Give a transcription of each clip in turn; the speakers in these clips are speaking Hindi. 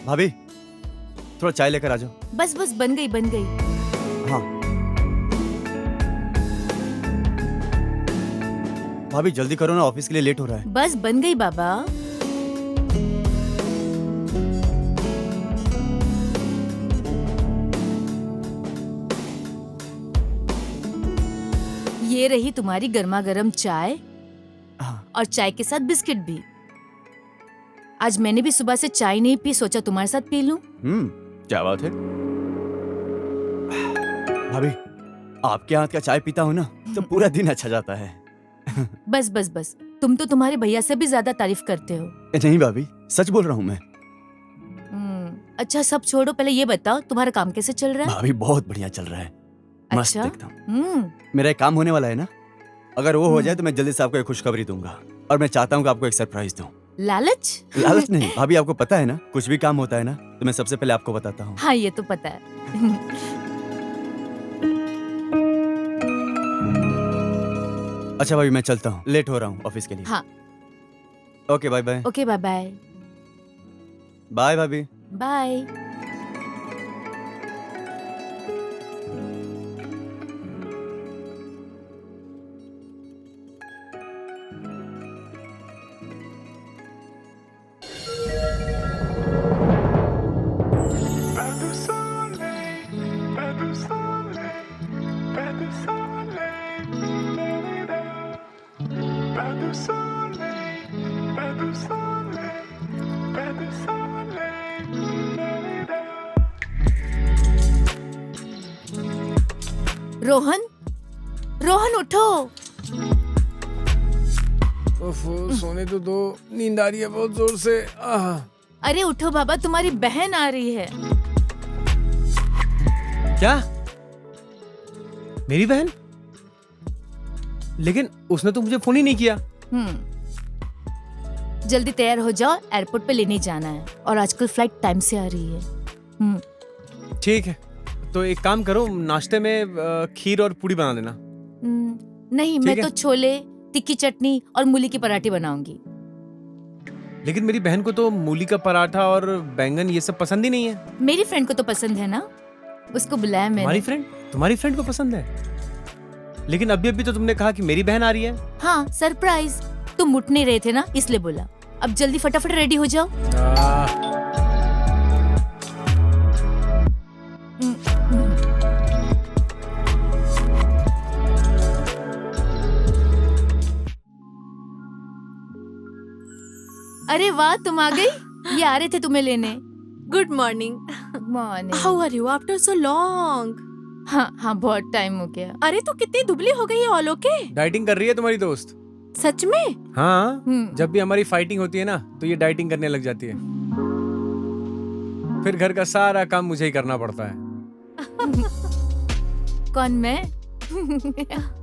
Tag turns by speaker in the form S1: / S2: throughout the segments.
S1: भाभी थोड़ा चाय लेकर आ जाओ।
S2: बस बस बन गई बन गई।
S1: हाँ भाभी जल्दी करो ना, ऑफिस के लिए लेट हो रहा है।
S2: बस बन गई बाबा। ये रही तुम्हारी गर्मा गर्म चाय
S1: हाँ।
S2: और चाय के साथ बिस्किट भी। आज मैंने भी सुबह से चाय नहीं पी, सोचा तुम्हारे साथ पी लूं।
S1: क्या बात है भाभी, आपके हाथ का चाय पीता हूँ ना तो पूरा दिन अच्छा जाता है।
S2: बस बस बस, तुम तो तुम्हारे भैया से भी ज्यादा तारीफ करते हो।
S1: नहीं भाभी, सच बोल रहा हूँ मैं।
S2: अच्छा सब छोड़ो, पहले ये बताओ तुम्हारा काम कैसे चल रहा है?
S1: भाभी बहुत बढ़िया चल रहा है, मस्त
S2: अच्छा?
S1: एकदम। मेरा एक काम होने वाला है ना, अगर वो हो जाए तो मैं जल्दी से आपको एक खुशखबरी दूंगा। और मैं चाहता हूँ कि आपको एक सरप्राइज दूं।
S2: लालच?
S1: लालच नहीं भाभी, आपको पता है ना, कुछ भी काम होता है ना तो मैं सबसे पहले आपको बताता हूँ।
S2: हाँ ये तो पता है।
S1: अच्छा भाभी मैं चलता हूँ, लेट हो रहा हूँ ऑफिस के लिए।
S2: हाँ
S1: okay bye bye.
S2: Okay bye bye.
S1: Bye भाभी।
S2: बाय। रोहन, रोहन उठो।
S3: सोने तो दो, नींद आ रही है बहुत जोर से।
S2: अरे उठो बाबा, तुम्हारी बहन आ रही है।
S3: क्या? मेरी बहन? लेकिन उसने तो मुझे फोन ही नहीं किया।
S2: जल्दी तैयार हो जाओ, एयरपोर्ट पे लेने जाना है और आजकल फ्लाइट टाइम से आ रही है।
S3: ठीक है, तो एक काम करो, नाश्ते में खीर और पूड़ी बना देना।
S2: नहीं, मैं तो छोले, तिक्की चटनी और मूली की पराठे बनाऊंगी।
S3: लेकिन मेरी बहन को तो मूली का पराठा और बैंगन ये सब पसंद ही नहीं है।
S2: मेरी फ्रेंड को तो पसंद है ना, उसको बुलाया मैंने।
S3: तुम्हारी फ्रेंड को पसंद है? लेकिन अभी तो तुमने कहा कि मेरी बहन आ रही है।
S2: हाँ सरप्राइज, तुम उठ नहीं रहे थे ना इसलिए बोला। अब जल्दी फटाफट रेडी हो जाओ। अरे वाह, तुम आ गई। ये आ रहे थे तुम्हें लेने।
S4: Good morning.
S2: Morning.
S4: How are you after so long?
S2: हाँ हाँ बहुत टाइम हो गया।
S4: अरे तू कितनी दुबली हो गई है ऑल ओके?
S3: डाइटिंग कर रही है तुम्हारी दोस्त।
S4: सच में?
S3: हाँ, जब भी हमारी फाइटिंग होती है ना तो ये डाइटिंग करने लग जाती है। फिर घर का सारा काम मुझे ही करना पड़ता है।
S2: कौन, मैं?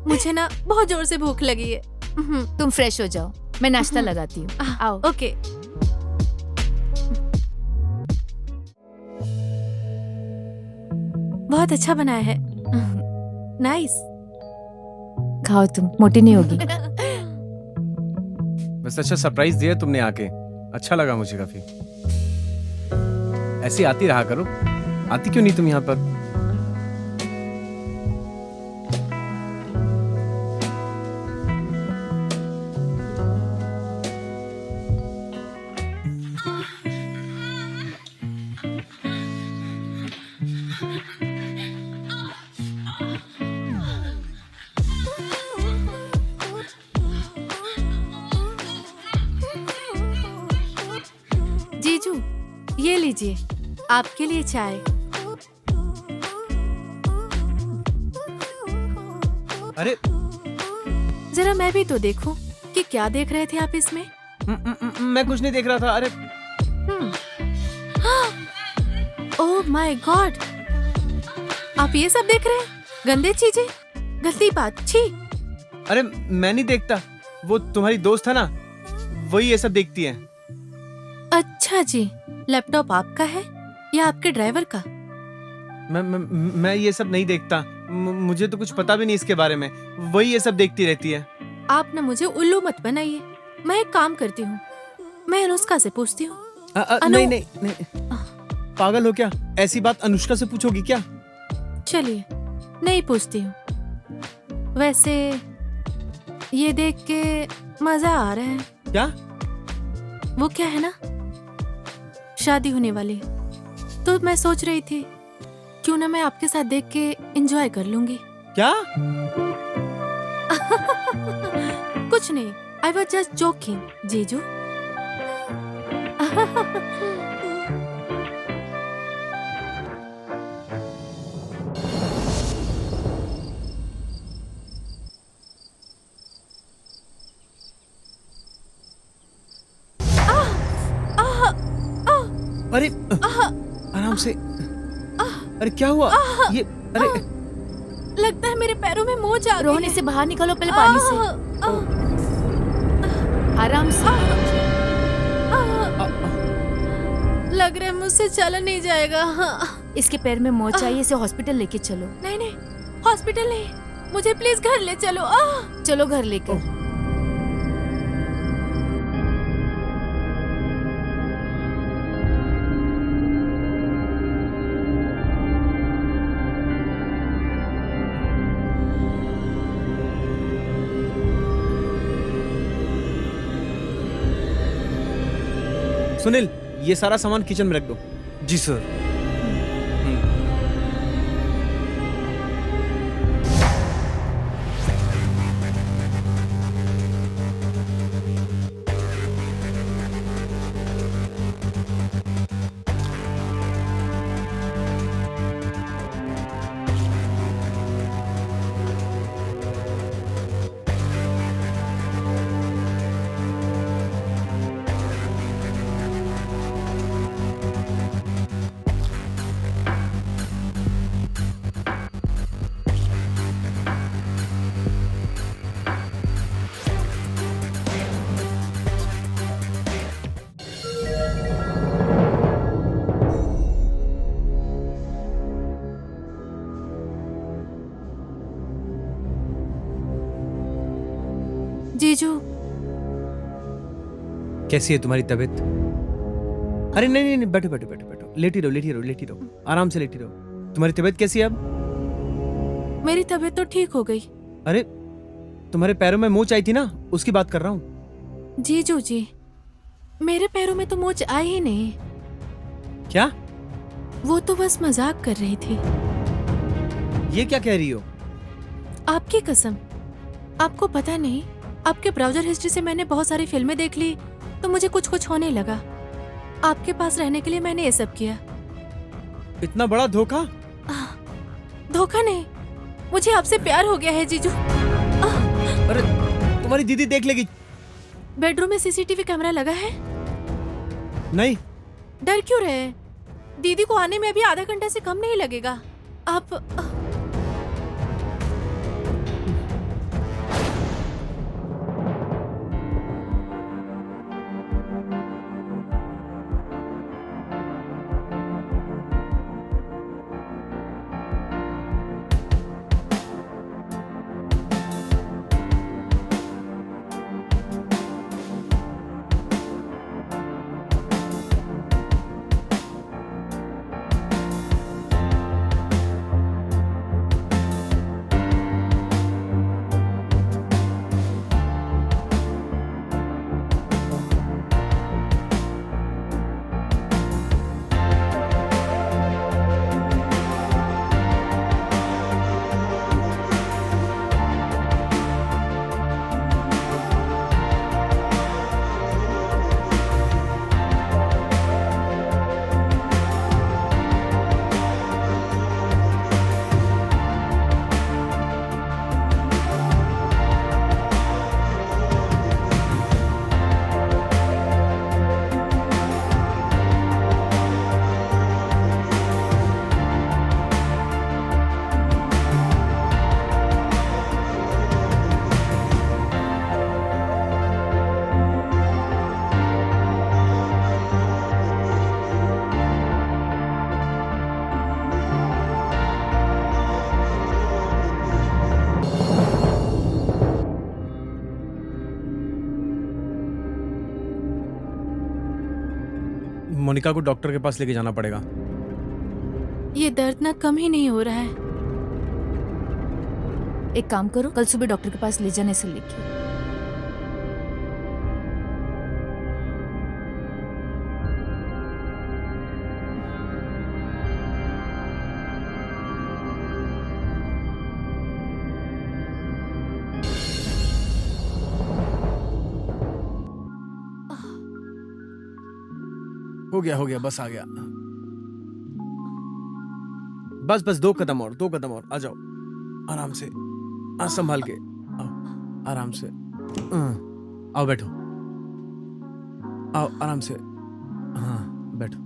S4: मुझे ना बहुत जोर से भूख लगी है।
S2: तुम फ्रेश हो जाओ, मैं नाश्ता लगाती हूँ। आओ।
S4: ओके। बहुत अच्छा बनाया है। नाइस।
S2: खाओ, तुम मोटी नहीं होगी।
S3: बस अच्छा सरप्राइज दिया तुमने आके, अच्छा लगा मुझे काफी। ऐसी आती रहा करो। आती क्यों नहीं तुम यहाँ पर?
S4: जीजू, ये लीजिए आपके लिए चाय।
S3: अरे
S4: जरा मैं भी तो देखूं कि क्या देख रहे थे आप इसमें।
S3: मैं कुछ नहीं देख रहा था। अरे
S4: ओह माय गॉड, आप ये सब देख रहे हैं? गंदे चीजें, गंदी बात, छी।
S3: अरे मैं नहीं देखता, वो तुम्हारी दोस्त है ना, वही ये सब देखती है।
S4: अच्छा जी, लैपटॉप आपका है या आपके ड्राइवर का?
S3: मैं ये सब नहीं देखता, मुझे तो कुछ पता भी नहीं इसके बारे में, वही ये सब देखती रहती है।
S4: आप ना मुझे उल्लू मत बनाइए। मैं एक काम करती हूँ, मैं अनुष्का से पूछती हूँ।
S3: नहीं नहीं नहीं। पागल हो क्या? ऐसी बात अनुष्का से पूछोगी क्या?
S4: चलिए नहीं पूछती हूँ। वैसे ये देख के मजा आ रहा है।
S3: क्या?
S4: वो क्या है ना, शादी होने वाली है। तो मैं सोच रही थी क्यों ना मैं आपके साथ देख के एंजॉय कर लूंगी।
S3: क्या?
S4: कुछ नहीं, आई वॉज जस्ट जोकिंग जीजू।
S3: अरे आराम से। अरे क्या हुआ? ये अरे
S4: लगता है मेरे पैरों में मोच आ गई
S2: रोहनी
S4: है।
S2: से बाहर निकलो पहले पानी से। आराम से।
S4: लग रहा है मुझसे चला नहीं जाएगा।
S2: इसके पैर में मोच आई है, इसे हॉस्पिटल लेके चलो।
S4: नहीं नहीं, हॉस्पिटल नहीं, मुझे प्लीज घर ले चलो।
S2: चलो घर लेकर।
S3: सुनील, ये सारा सामान किचन में रख दो।
S1: जी सर।
S4: जीजू
S3: कैसी है तुम्हारी तबीयत? अरे नहीं नहीं नहीं, बैठो बैठो बैठो बैठो, लेटी रहो लेटी रहो लेटी रहो, आराम से लेटी रहो। तुम्हारी तबीयत कैसी है अब?
S4: मेरी तबीयत तो ठीक हो गई।
S3: अरे तुम्हारे पैरों में मोच आई थी ना, उसकी बात कर रहा हूँ।
S4: जीजू जी, मेरे पैरों में तो मोच आई ही नहीं।
S3: क्या?
S4: वो तो बस मजाक कर रही थी।
S3: ये क्या कह रही हो?
S4: आपकी कसम, आपको पता नहीं, आपके ब्राउजर हिस्ट्री से मैंने बहुत सारी फिल्में देख ली तो मुझे कुछ कुछ होने लगा। आपके पास रहने के लिए मैंने ये सब किया।
S3: इतना बड़ा धोखा?
S4: धोखा नहीं, मुझे आपसे प्यार हो गया है जीजू।
S3: अरे तुम्हारी दीदी देख लेगी।
S4: बेडरूम में सीसीटीवी कैमरा लगा है।
S3: नहीं।
S4: डर क्यों रहे? दीदी को आने में अभी आधा घंटा से कम नहीं लगेगा। आप
S3: मोनिका को डॉक्टर के पास लेके जाना पड़ेगा।
S4: ये दर्द ना कम ही नहीं हो रहा है।
S2: एक काम करो, कल सुबह डॉक्टर के पास ले जाने से लेके।
S3: हो गया, बस आ गया। बस बस 2 कदम और, 2 कदम और, आ जाओ आराम से। संभाल के आओ, आराम से। आओ बैठो, आओ आराम से। हाँ बैठो।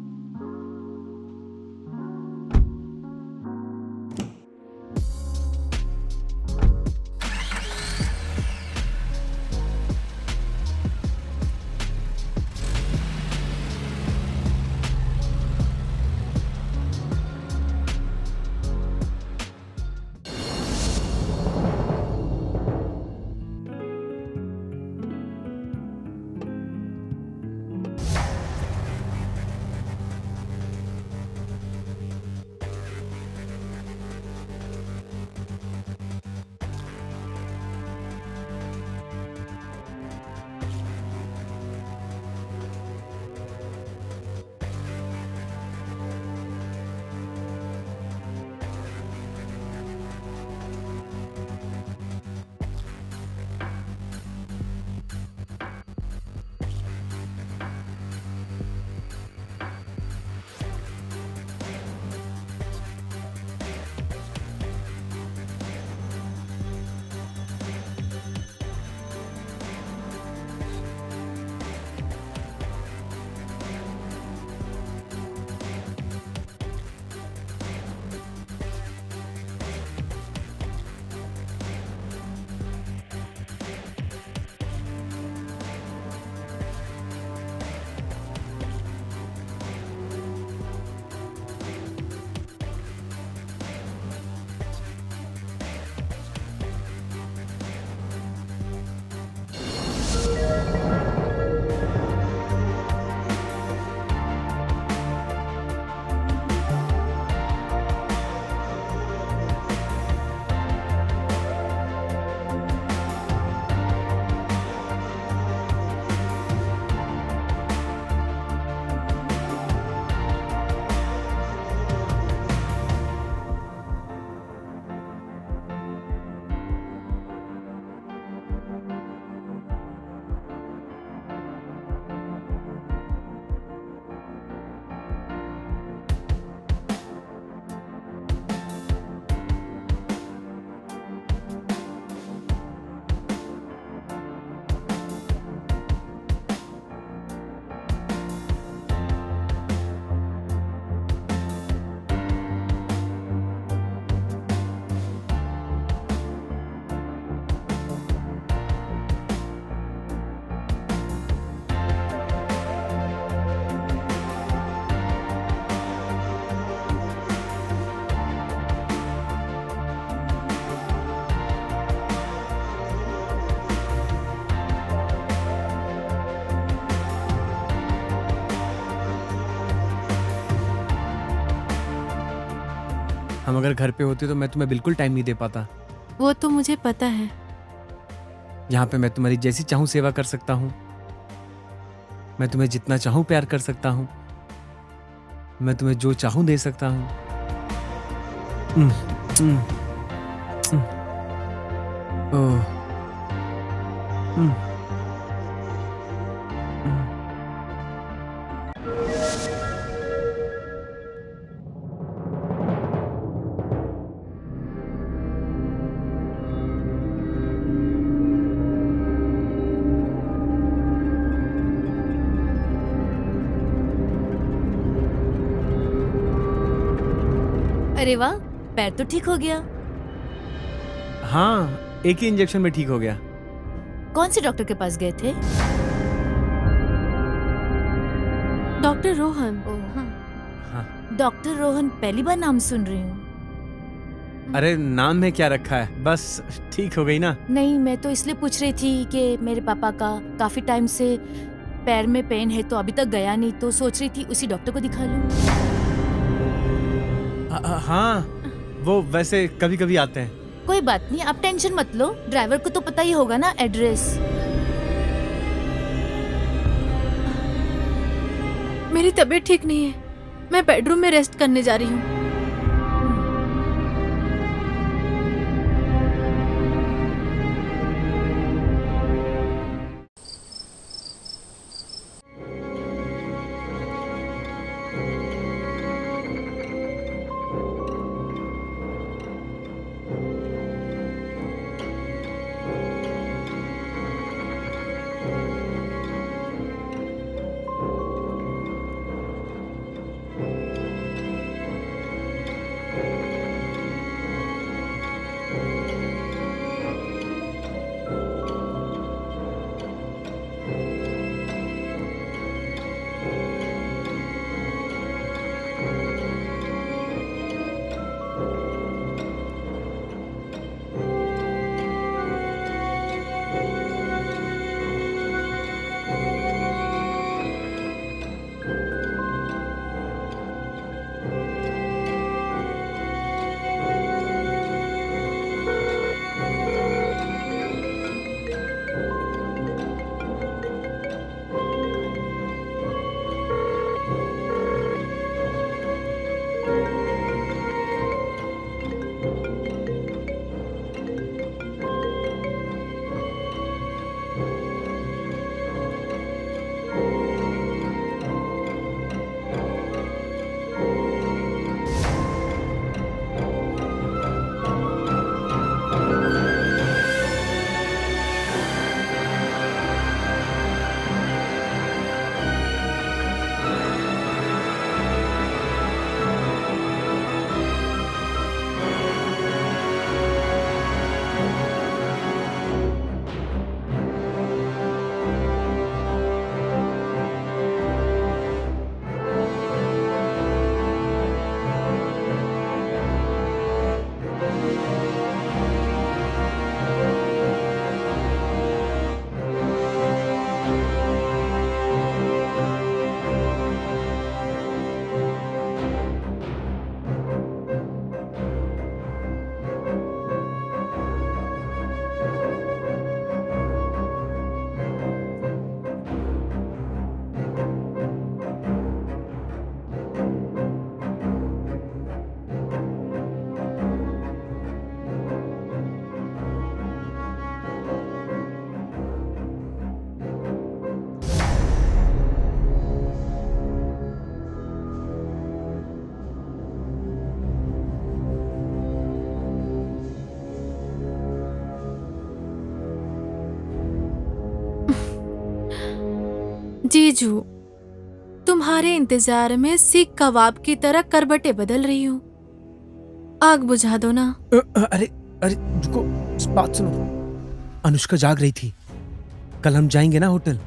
S3: हम अगर घर पे होते तो मैं तुम्हें बिल्कुल टाइम नहीं दे पाता।
S4: वो तो मुझे पता है।
S3: यहाँ पे मैं तुम्हारी जैसी चाहूँ सेवा कर सकता हूँ, मैं तुम्हें जितना चाहूँ प्यार कर सकता हूँ, मैं तुम्हें जो चाहूँ दे सकता हूँ। ओह,
S2: अरे वाह, पैर तो ठीक हो गया।
S3: हाँ, एक ही इंजेक्शन में ठीक हो गया।
S2: कौन से डॉक्टर के पास गए थे?
S4: डॉक्टर रोहन।
S3: हाँ।
S2: डॉक्टर रोहन, पहली बार नाम सुन रही हूँ।
S3: अरे नाम में क्या रखा है, बस ठीक हो गई ना।
S2: नहीं, मैं तो इसलिए पूछ रही थी कि मेरे पापा का काफी टाइम से पैर में पेन है तो अभी तक गया नहीं, तो सोच रही थी उसी डॉक्टर को दिखा लूं।
S3: हाँ, वो वैसे कभी कभी आते हैं।
S2: कोई बात नहीं, आप टेंशन मत लो, ड्राइवर को तो पता ही होगा ना एड्रेस।
S4: मेरी तबीयत ठीक नहीं है, मैं बेडरूम में रेस्ट करने जा रही हूँ। जीजू, तुम्हारे इंतजार में सीख कबाब की तरह करबटे बदल रही हूँ। आग बुझा दो ना।
S3: अरे अरे रुको, बात सुनो। अनुष्का जाग रही थी, कल हम जाएंगे ना होटल।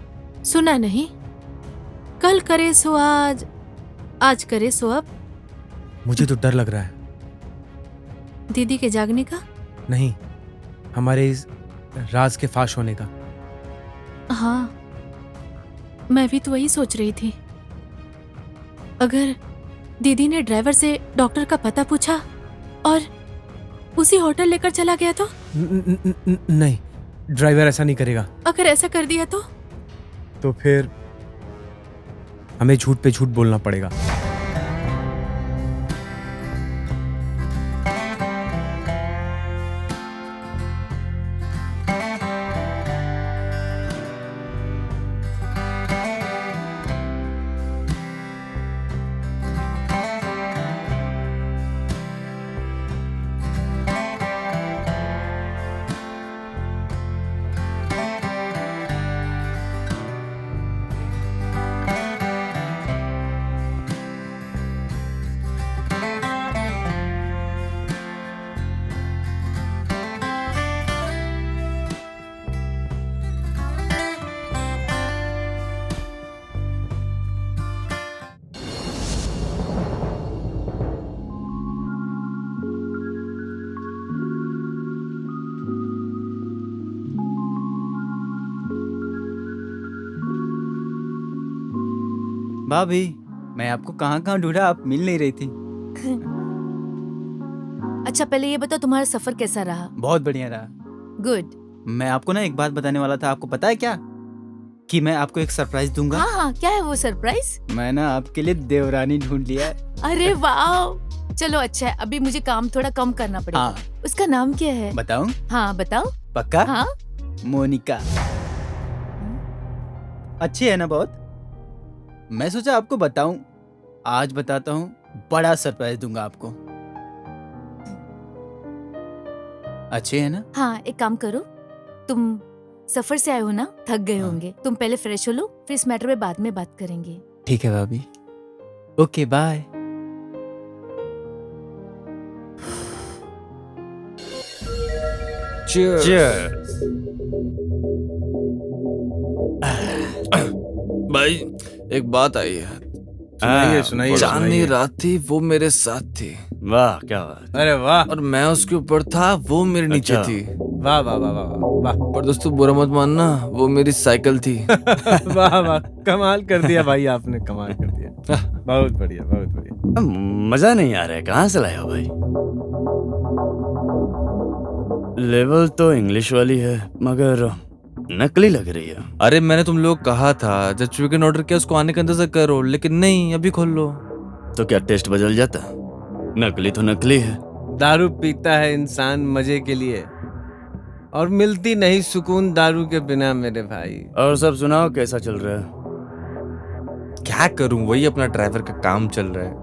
S4: सुना नहीं? कल करे सो आज, आज करे सो अब।
S3: मुझे तो डर लग रहा है।
S4: दीदी के जागने का?
S3: नहीं, हमारे इस राज के फाश होने का।
S4: हाँ, मैं भी तो वही सोच रही थी। अगर दीदी ने ड्राइवर से डॉक्टर का पता पूछा और उसी होटल लेकर चला गया तो?
S3: नहीं, ड्राइवर ऐसा नहीं करेगा।
S4: अगर ऐसा कर दिया तो
S3: फिर हमें झूठ पे झूठ बोलना पड़ेगा।
S1: भाभी, मैं आपको कहाँ कहाँ ढूंढा, आप मिल नहीं रही थी।
S2: अच्छा पहले ये बताओ तुम्हारा सफर कैसा रहा?
S5: बहुत बढ़िया रहा।
S2: गुड।
S5: मैं आपको ना एक बात बताने वाला था, आपको पता है क्या कि मैं आपको एक सरप्राइज दूंगा।
S2: हाँ हाँ, क्या है वो सरप्राइज?
S5: मैं ना आपके लिए देवरानी ढूंढ लिया है।
S2: अरे वाह, चलो अच्छा है, अभी मुझे काम थोड़ा कम करना पड़ेगा।
S5: हाँ।
S2: उसका नाम क्या है?
S5: बताऊं?
S2: हाँ बताओ।
S5: पक्का?
S2: हाँ।
S5: मोनिका। अच्छी है ना बहुत? मैं सोचा आपको बताऊं, आज बताता हूँ, बड़ा सरप्राइज दूंगा आपको। अच्छी है ना?
S2: हाँ, एक काम करो, तुम सफर से आए हो ना, थक गए
S5: हाँ।
S2: होंगे, तुम पहले फ्रेश हो लो, फिर इस मैटर में बाद में बात करेंगे।
S5: ठीक है भाभी। Okay bye.
S6: भाई एक बात आई है।
S3: सुनाइए सुनाइए।
S6: चांदनी
S3: सुनाइए।
S6: रात थी, वो मेरे साथ थी
S1: वाह क्या बात।
S3: अरे वाह
S6: और मैं उसके ऊपर था, वो मेरे नीचे
S1: अच्छा।
S6: थी।
S3: वाह वाह वाह वाह वाह
S6: पर दोस्तों बुरा मत मानना, वो मेरी साइकिल थी।
S3: वाह वाह, कमाल कर दिया भाई, आपने कमाल कर दिया। बहुत बढ़िया बहुत बढ़िया।
S1: मजा नहीं आ रहा है, कहाँ से लाए हो भाई? लेवल तो इंग्लिश वाली है मगर नकली लग रही है।
S6: अरे मैंने तुम लोग कहा था जब चिकन ऑर्डर किया उसको आने का इंतजार करो, लेकिन नहीं, अभी खोल लो।
S1: तो क्या टेस्ट बदल जाता? नकली तो नकली है।
S3: दारू पीता है इंसान मजे के लिए, और मिलती नहीं सुकून दारू के बिना मेरे भाई।
S1: और सब सुनाओ, कैसा चल रहा है?
S6: क्या करूं, वही अपना ड्राइवर का काम चल रहा है।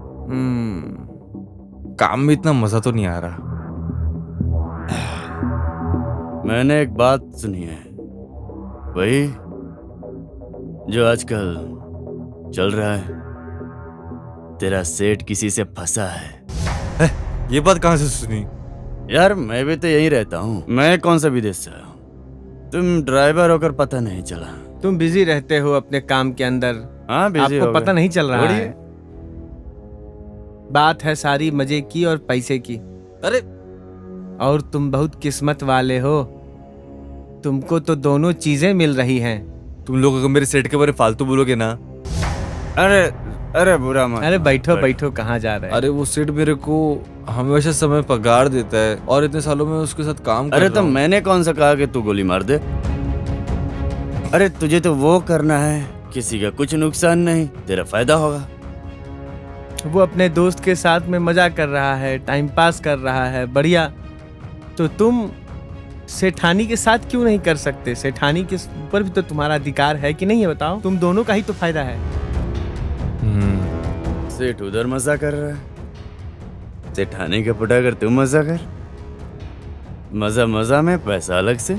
S6: काम में इतना मजा तो नहीं आ रहा।
S1: मैंने एक बात सुनी है, वही जो आजकल चल रहा है, तेरा सेठ किसी से फंसा है।
S6: ये बात कहाँ से सुनी?
S1: यार मैं भी तो यहीं रहता हूँ, मैं कौन सा विदेश से आया हूँ? तुम ड्राइवर होकर पता नहीं चला।
S3: तुम बिजी रहते हो अपने काम के अंदर,
S1: हाँ बिजी
S3: आपको
S1: हो
S3: पता
S1: गए।
S3: नहीं चल रहा
S1: छोड़िए।
S3: है। बात है सारी मजे की और पैसे की।
S6: अरे
S3: और तुम बहुत किस्मत वाले हो, तुमको तो दोनों चीजें मिल रही हैं।
S6: तुम लोग अगर मेरे सेट के बारे में फालतू बोलोगे ना।
S1: अरे अरे बुरा मत।
S3: अरे बैठो बैठो, कहाँ जा रहे हैं?
S6: अरे वो सेट मेरे को हमेशा समय पगार देता है और इतने सालों में उसके साथ काम कर
S1: अरे
S6: रहा
S1: तो
S6: हूं।
S1: मैंने कौन सा कहा कि तू गोली मार दे? अरे तुझे तो वो करना है, किसी का कुछ नुकसान नहीं, तेरा फायदा होगा।
S3: वो अपने दोस्त के साथ में मजा कर रहा है, टाइम पास कर रहा है, बढ़िया। तो तुम सेठानी के साथ क्यों नहीं कर सकते? सेठानी के ऊपर भी तो तुम्हारा अधिकार है कि नहीं है? बताओ, तुम दोनों का ही तो फायदा है।
S1: सेठ उधर मजा कर रहा है, सेठानी का पटा कर तू मजा कर। मजा मजा में, पैसा अलग से।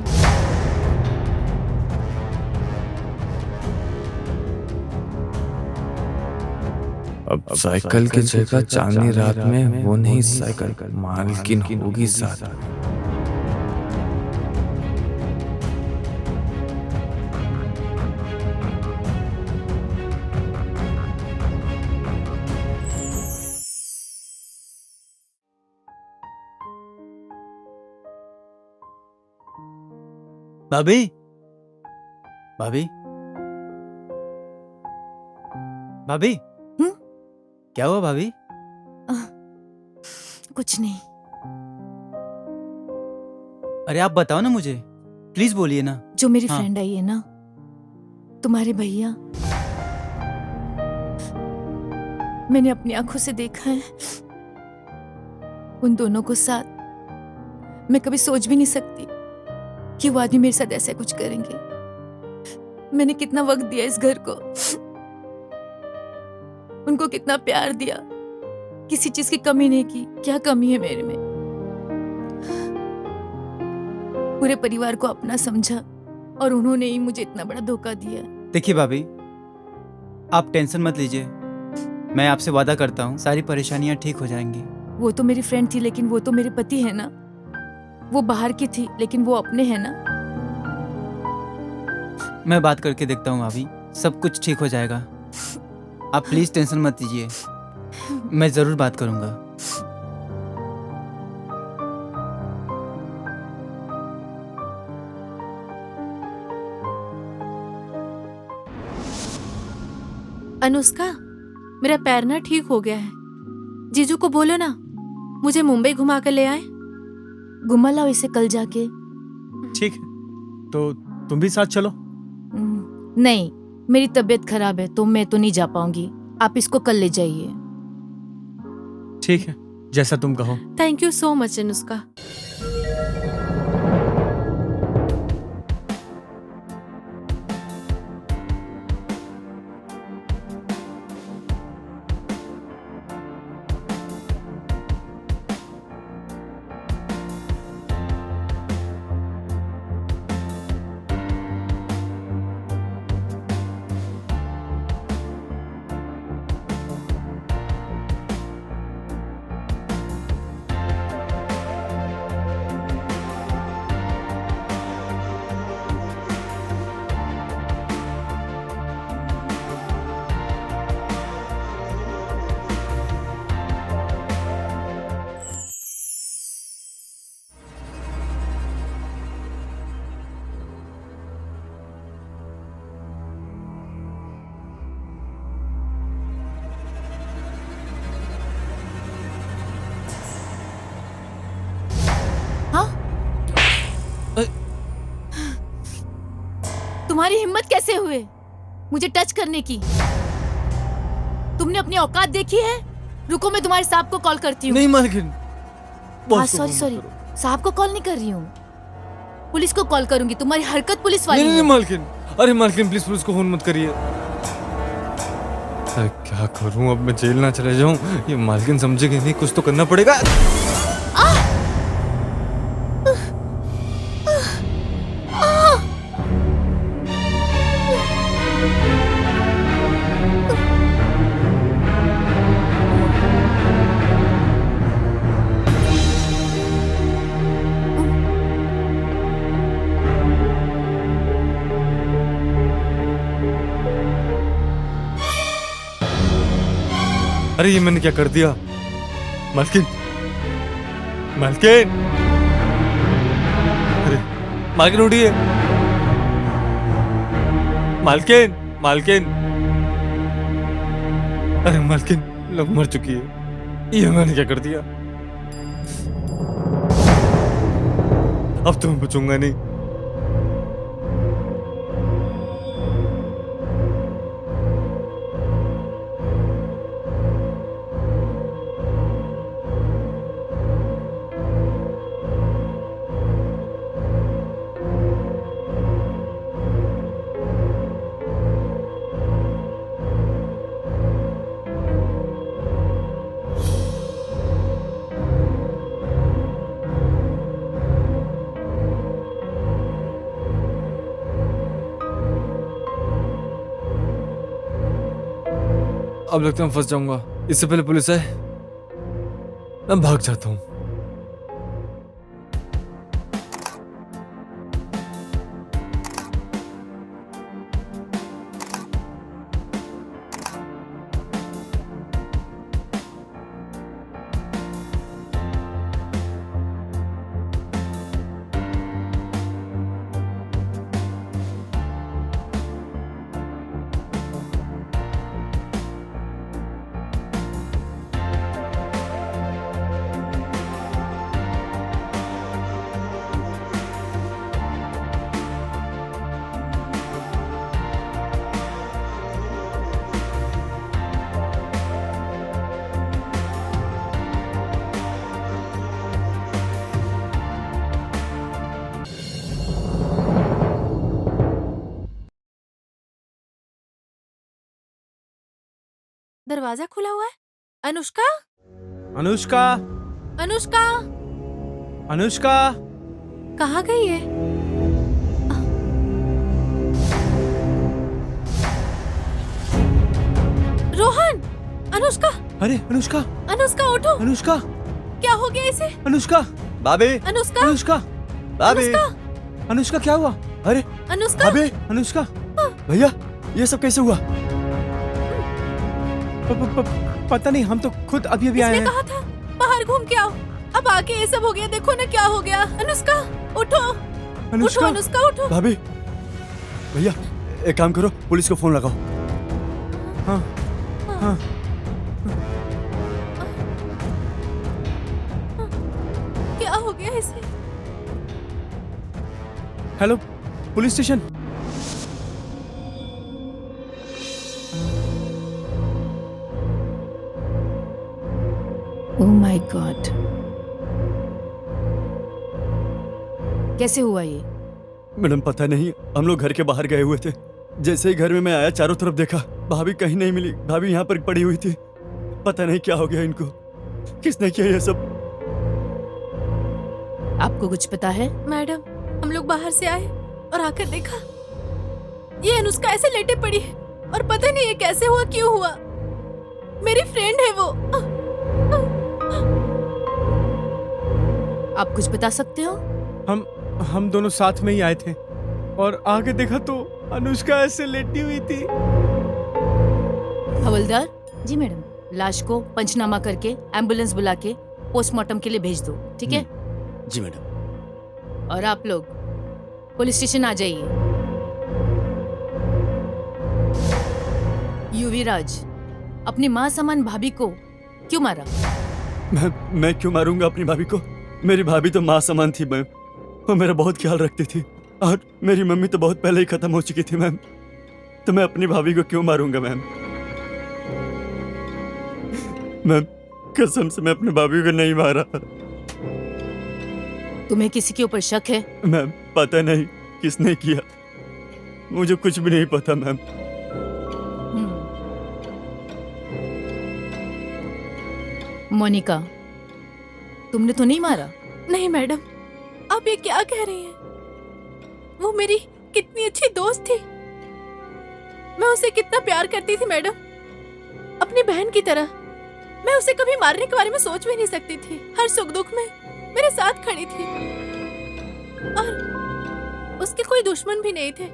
S6: अब साइकिल की जगह चांदनी रात में वो नहीं साइकिल मालकिन होगी साथ।
S5: भाभी भाभी भाभी, क्या हुआ भाभी?
S2: कुछ नहीं।
S5: अरे आप बताओ ना मुझे, प्लीज बोलिए ना।
S2: जो मेरी
S5: हाँ।
S2: फ्रेंड आई है ना, तुम्हारे भैया, मैंने अपनी आंखों से देखा है उन दोनों को साथ। मैं कभी सोच भी नहीं सकती कि वो आदमी मेरे साथ ऐसा कुछ करेंगे। मैंने कितना वक्त दिया इस घर को, उनको कितना प्यार दिया, किसी चीज की कमी नहीं की। क्या कमी है मेरे में? पूरे परिवार को अपना समझा और उन्होंने ही मुझे इतना बड़ा धोखा दिया।
S5: देखिए भाभी, आप टेंशन मत लीजिए, मैं आपसे वादा करता हूँ सारी परेशानियाँ ठीक हो जाएंगी।
S2: वो तो मेरी फ्रेंड थी, लेकिन वो तो मेरे पति है ना। वो बाहर की थी, लेकिन वो अपने हैं ना।
S5: मैं बात करके देखता हूँ भाभी, सब कुछ ठीक हो जाएगा। आप प्लीज टेंशन मत लीजिए, मैं जरूर बात करूंगा।
S4: अनुष्का, मेरा पैर ना ठीक हो गया है, जीजू को बोलो ना मुझे मुंबई घुमा कर ले आए।
S2: घुमा लाओ इसे कल जाके।
S3: ठीक है, तो तुम भी साथ चलो।
S2: नहीं, मेरी तबीयत खराब है तो मैं तो नहीं जा पाऊंगी। आप इसको कल ले जाइए।
S3: ठीक है, जैसा तुम कहो।
S4: Thank you so much Anushka.
S2: तुम्हारी हिम्मत कैसे हुए मुझे टच करने की? तुमने अपनी औकात देखी है? रुको, मैं तुम्हारे साहब को कॉल करती हूँ।
S6: नहीं मालकिन,
S2: हाँ,
S6: बॉस को
S2: सॉरी
S6: फोन
S2: सॉरी,
S6: करो।
S2: साहब को कॉल नहीं कर रही हूँ, पुलिस को कॉल करूंगी। तुम्हारी हरकत पुलिस वाली
S6: नहीं
S2: है।
S6: नहीं मालकिन, अरे मालकिन प्लीज पुलिस को फोन मत करिए। अरे क्या करूं, अब मैं जेल ना चले जाऊं? ये मालकिन समझेगी नहीं, कुछ तो करना पड़ेगा। अरे ये मैंने क्या कर दिया? मालकिन, मालकिन, अरे मालकिन उठिए, मालकिन, मालकिन, अरे मालकिन लोग मर चुकी है। ये मैंने क्या कर दिया? अब तो मैं बचूंगा नहीं। अब लगता है मैं फंस जाऊंगा। इससे पहले पुलिस आए, मैं भाग जाता हूँ।
S4: दरवाजा खुला हुआ है। अनुष्का,
S3: अनुष्का,
S4: अनुष्का,
S3: अनुष्का,
S4: कहाँ गई है? रोहन, अनुष्का,
S3: अरे अनुष्का,
S4: अनुष्का उठो।
S3: अनुष्का,
S4: क्या हो गया इसे?
S3: अनुष्का,
S1: भाभी,
S4: अनुष्का,
S3: अनुष्का,
S1: भाभी,
S4: अनुष्का,
S3: अनुष्का क्या हुआ?
S1: अरे
S4: अनुष्का,
S1: भाभी,
S3: अनुष्का,
S1: भैया ये सब कैसे हुआ?
S3: पता नहीं, हम तो खुद अभी अभी आए
S4: इसने
S3: हैं।
S4: कहा था बाहर घूम के आओ, अब आके ये सब हो गया। देखो ना क्या हो गया। अनुष्का उठो, उठो
S3: अनुष्का,
S4: अनुष्का उठो।
S1: भाभी, भैया एक काम करो, पुलिस को फोन लगाओ।
S3: हाँ, हाँ, hello police station.
S2: Oh my God, कैसे हुआ ये?
S1: मैडम पता नहीं, हम लोग घर के बाहर गए हुए थे। जैसे ही घर में मैं आया, चारों तरफ देखा, भाभी कहीं नहीं मिली। भाभी यहाँ पर पड़ी हुई थी। पता नहीं क्या हो गया इनको, किसने किया ये सब।
S2: आपको कुछ पता है?
S4: मैडम, हम लोग बाहर से आए और आकर देखा ये अनुष्का ऐसे लेटे पड़ी है और पता नहीं ये कैसे हुआ, क्यों हुआ। मेरी फ्रेंड है वो।
S2: आप कुछ बता सकते हो?
S3: हम दोनों साथ में ही आए थे और आगे देखा तो अनुष्का ऐसे लेटी हुई थी।
S2: हवलदार जी, मैडम, लाश को पंचनामा करके एम्बुलेंस बुला के पोस्टमार्टम के लिए भेज दो, ठीक है?
S1: जी मैडम।
S2: और आप लोग पुलिस स्टेशन आ जाइए। युवीराज, अपनी माँ समान भाभी को क्यों मारा?
S1: मैं क्यों मारूंगा अपनी भाभी को? मेरी भाभी तो माँ समान थी मैम। वो मेरा बहुत ख्याल रखती थी और मेरी मम्मी तो बहुत पहले ही खत्म हो चुकी थी मैम। तो मैं अपनी भाभी को क्यों मारूंगा मैम? मैम कसम से मैं अपनी भाभी को नहीं मारा।
S2: तुम्हें किसी के ऊपर शक है?
S1: मैम पता नहीं किसने किया, मुझे कुछ भी नहीं पता मैम।
S2: मोनिका, तुमने तो नहीं मारा?
S4: नहीं मैडम, आप ये क्या कह रही हैं? वो मेरी कितनी अच्छी दोस्त थी। मैं उसे कितना प्यार करती थी मैडम, अपनी बहन की तरह। मैं उसे कभी मारने के बारे में सोच भी नहीं सकती थी। हर सुख दुख में मेरे साथ खड़ी थी और उसके कोई दुश्मन भी नहीं थे।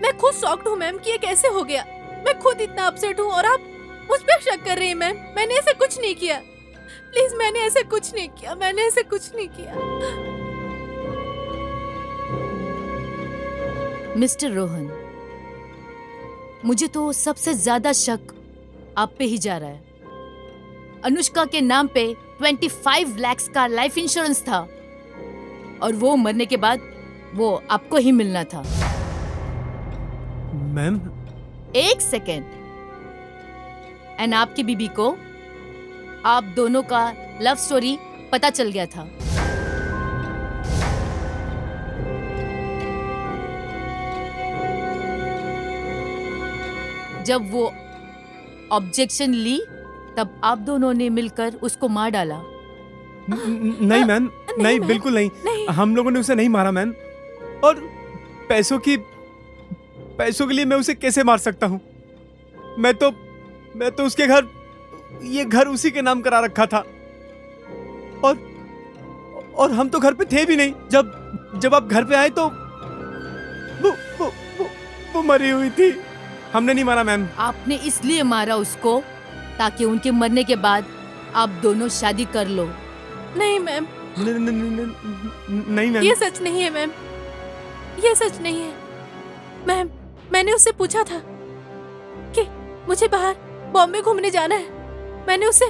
S4: मैं खुद शॉक्ड हूँ मैम कि ये कैसे हो गया। मैं खुद इतना अपसेट हूँ और आप मुझ पर शक कर रही हैं मैम। मैंने ऐसा कुछ नहीं किया। प्लीज, मैंने ऐसा कुछ नहीं किया। मैंने ऐसा कुछ नहीं किया।
S2: मिस्टर रोहन, मुझे तो सबसे ज्यादा शक आप पे ही जा रहा है। अनुष्का के नाम पे 25 लाख का लाइफ इंश्योरेंस था और वो मरने के बाद वो आपको ही मिलना था।
S3: मैम,
S2: एक सेकेंड। एंड आपकी बीबी को आप दोनों का लव स्टोरी पता चल गया था। जब वो ऑब्जेक्शन ली तब आप दोनों ने मिलकर उसको मार डाला।
S3: नहीं मैम, नहीं,
S4: मैम,
S3: बिल्कुल नहीं।
S4: नहीं।
S3: हम लोगों ने उसे नहीं मारा मैम। और पैसों के लिए मैं उसे कैसे मार सकता हूँ? मैं तो उसके घर, ये घर उसी के नाम करा रखा था और हम तो घर पे थे भी नहीं। जब आप घर पे आए तो वो मरी हुई थी। हमने नहीं मारा मैम।
S2: आपने इसलिए मारा उसको ताकि उनके मरने के बाद आप दोनों शादी कर लो।
S4: नहीं मैम,
S3: नहीं मैम।
S4: ये सच नहीं है मैम। ये सच नहीं है मैम। मैंने उससे पूछा था कि मुझे बाहर बॉम्बे घूमने जाना है। मैंने उससे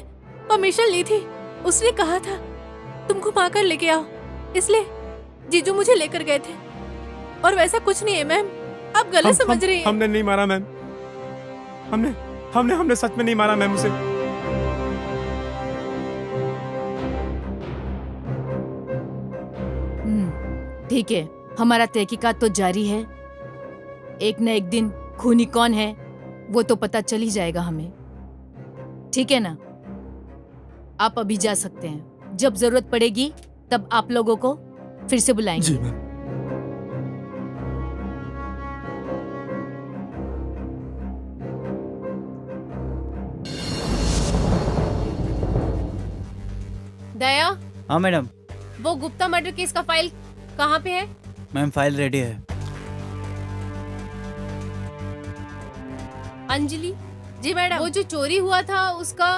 S4: परमिशन ली थी। उसने कहा था तुम घुमा कर लेके आओ, इसलिए जीजू मुझे लेकर गए थे। और वैसा कुछ नहीं है मैम, आप गलत समझ रही हैं।
S3: हमने नहीं मारा मैम। हमने सच में नहीं मारा मैम उसे।
S2: ठीक है, हमारा तहकीकात तो जारी है। एक न एक दिन खूनी कौन है वो तो पता चल ही जाएगा हमें, ठीक है ना? आप अभी जा सकते हैं। जब जरूरत पड़ेगी तब आप लोगों को फिर से बुलाएंगे।
S1: जी मैम।
S7: दया,
S5: हाँ मैडम।
S7: वो गुप्ता मर्डर केस का फाइल कहाँ पे है?
S5: मैम फाइल रेडी है।
S7: अंजलि,
S4: जी मैडम।
S7: वो जो चोरी हुआ था उसका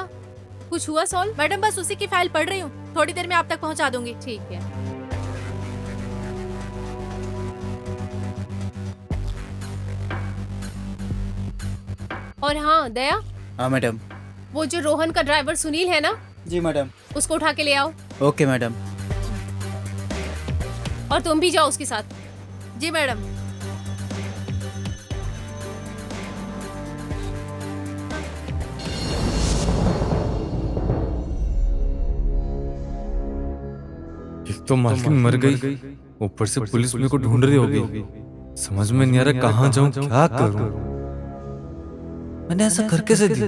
S7: कुछ हुआ सॉल्व?
S4: मैडम बस उसी की फाइल पढ़ रही हूँ, थोड़ी देर में आप तक पहुँचा दूंगी।
S7: ठीक है। और हाँ दया,
S5: हाँ मैडम।
S7: वो जो रोहन का ड्राइवर सुनील है ना,
S5: जी मैडम।
S7: उसको उठा के ले आओ।
S5: Okay madam.
S7: और तुम भी जाओ उसके साथ। जी मैडम।
S6: एक तो मालकिन मर गई, ऊपर से पुलिस मेरे को ढूंढ रही होगी। समझ में नहीं आ रहा कहाँ जाऊं, क्या करूं। मैंने ऐसा कर कैसे दिया?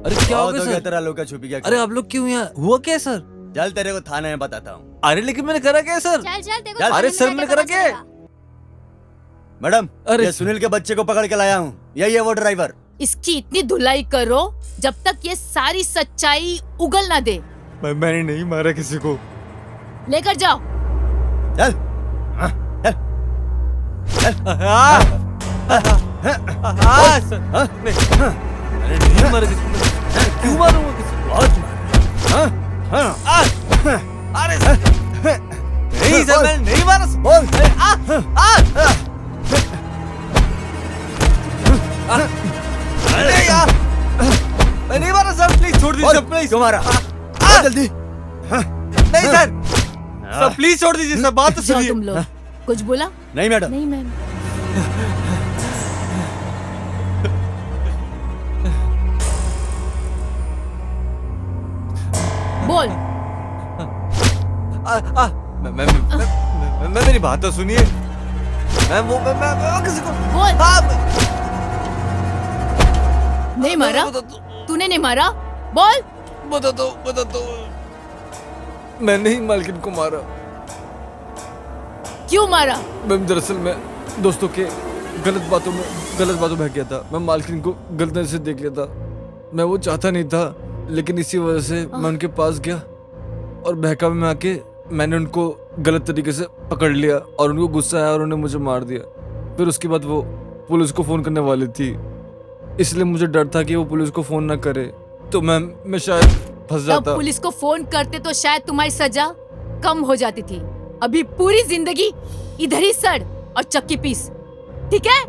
S6: अरे क्या हो गया सर?
S1: तेरा लोका छुपी गया।
S6: अरे आप लोग क्यों यहाँ? हुआ क्या सर?
S1: चल तेरे को थाने में बताता हूँ।
S6: अरे लेकिन मैंने करा क्या सर?
S7: चल चल देखो।
S1: चल,
S6: अरे सर मैंने करा क्या?
S1: मैडम,
S6: अरे
S1: ये सुनील के बच्चे को पकड़ के लाया हूँ। यही है वो ड्राइवर।
S2: इसकी इतनी धुलाई करो जब तक ये सारी सच्चाई उगल ना दे।
S6: मैंने नहीं मारा किसी को।
S2: लेकर जाओ।
S1: चल
S6: मैंने नहीं मारा किसी को। क्यों मारूंगा किसी को? अरे सर नहीं सर, मैंने नहीं मारा सर।
S1: बोल।
S6: अरे यार मैं नहीं मारा सर, प्लीज छोड़ दीजिए सर, प्लीज।
S1: तुम्हारा जल्दी।
S6: नहीं सर, सर प्लीज छोड़ दीजिए सर, बात तो
S2: जाओ
S6: सुनिए।
S2: तुम लोग। कुछ बोला?
S1: नहीं मैडम।
S2: नहीं मैम। बोल।
S6: मैं मेरी बात तो सुनिए। मैं किसी को
S2: बोल। नहीं मारा? तूने नहीं मारा? बोल।
S6: बता दो। मैंने ही मालकिन को मारा।
S2: क्यों मारा?
S6: मैम दरअसल मैं दोस्तों के गलत बातों में बह गया था। मैं मालकिन को गलत नजर से देख लिया था। मैं वो चाहता नहीं था, लेकिन इसी वजह से मैं उनके पास गया और बहकावे में आके मैंने उनको गलत तरीके से पकड़ लिया और उनको गुस्सा आया और उन्होंने मुझे मार दिया। फिर उसके बाद वो पुलिस को फ़ोन करने वाली थी, इसलिए मुझे डर था कि वो पुलिस को फ़ोन ना करे तो मैं शायद फंस
S2: तब
S6: जाता।
S2: पुलिस को फोन करते तो शायद तुम्हारी सजा कम हो जाती थी। अभी पूरी जिंदगी इधर ही सड़ और चक्की पीस, ठीक है?